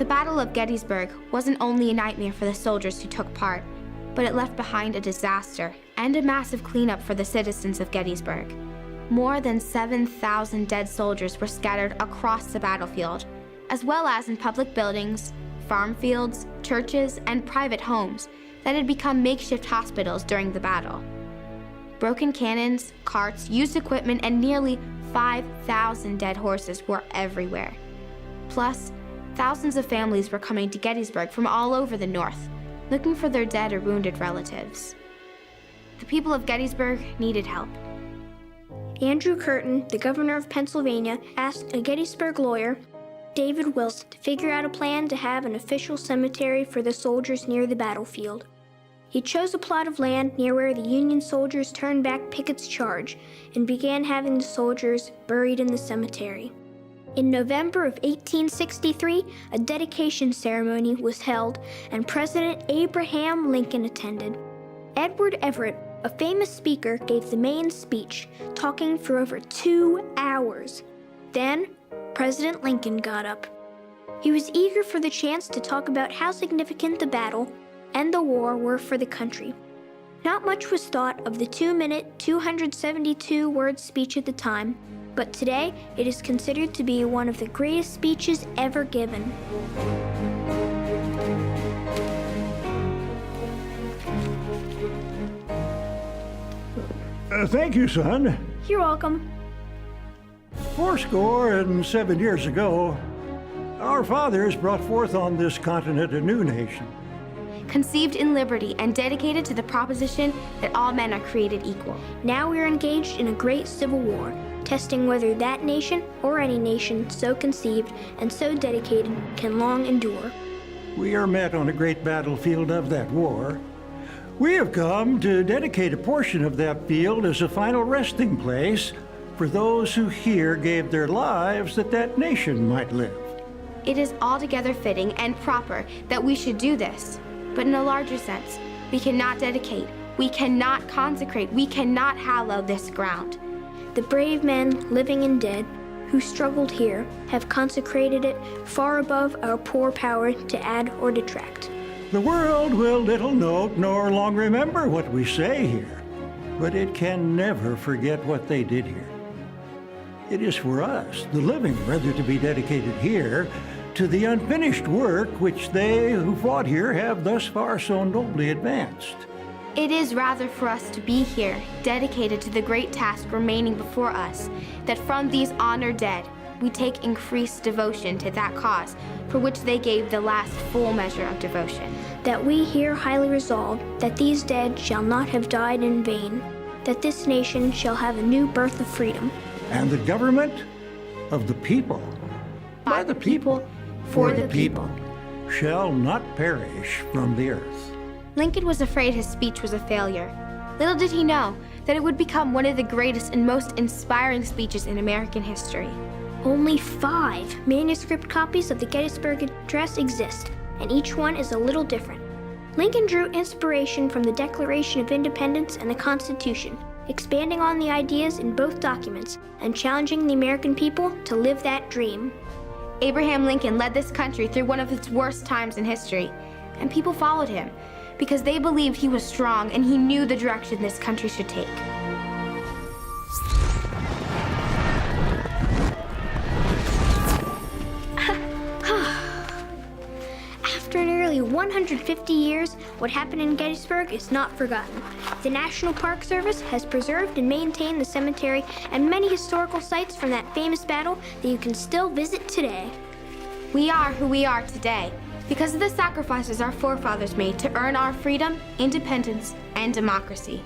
The Battle of Gettysburg wasn't only a nightmare for the soldiers who took part, but it left behind a disaster and a massive cleanup for the citizens of Gettysburg. More than 7,000 dead soldiers were scattered across the battlefield, as well as in public buildings, farm fields, churches, and private homes that had become makeshift hospitals during the battle. Broken cannons, carts, used equipment, and nearly 5,000 dead horses were everywhere. Plus, thousands of families were coming to Gettysburg from all over the North, looking for their dead or wounded relatives. The people of Gettysburg needed help. Andrew Curtin, the governor of Pennsylvania, asked a Gettysburg lawyer, David Wilson, to figure out a plan to have an official cemetery for the soldiers near the battlefield. He chose a plot of land near where the Union soldiers turned back Pickett's charge and began having the soldiers buried in the cemetery. In November of 1863, a dedication ceremony was held and President Abraham Lincoln attended. Edward Everett, a famous speaker, gave the main speech, talking for over 2 hours. Then, President Lincoln got up. He was eager for the chance to talk about how significant the battle and the war were for the country. Not much was thought of the 2-minute, 272-word speech at the time, but today it is considered to be one of the greatest speeches ever given. Thank you, son. You're welcome. 7 years ago, our fathers brought forth on this continent a new nation. Conceived in liberty and dedicated to the proposition that all men are created equal. Now we are engaged in a great civil war, testing whether that nation or any nation so conceived and so dedicated can long endure. We are met on a great battlefield of that war. We have come to dedicate a portion of that field as a final resting place for those who here gave their lives that that nation might live. It is altogether fitting and proper that we should do this. But in a larger sense, we cannot dedicate, we cannot consecrate, we cannot hallow this ground. The brave men, living and dead, who struggled here, have consecrated it far above our poor power to add or detract. The world will little note nor long remember what we say here, but it can never forget what they did here. It is for us, the living, rather to be dedicated here to the unfinished work which they who fought here have thus far so nobly advanced. It is rather for us to be here, dedicated to the great task remaining before us, that from these honored dead, we take increased devotion to that cause for which they gave the last full measure of devotion. That we here highly resolve that these dead shall not have died in vain, that this nation shall have a new birth of freedom. And the government of the people, By the people, for the people, shall not perish from the earth. Lincoln was afraid his speech was a failure. Little did he know that it would become one of the greatest and most inspiring speeches in American history. Only 5 manuscript copies of the Gettysburg Address exist, and each one is a little different. Lincoln drew inspiration from the Declaration of Independence and the Constitution, expanding on the ideas in both documents and challenging the American people to live that dream. Abraham Lincoln led this country through one of its worst times in history, and people followed him because they believed he was strong and he knew the direction this country should take. After nearly 150 years, what happened in Gettysburg is not forgotten. The National Park Service has preserved and maintained the cemetery and many historical sites from that famous battle that you can still visit today. We are who we are today because of the sacrifices our forefathers made to earn our freedom, independence, and democracy.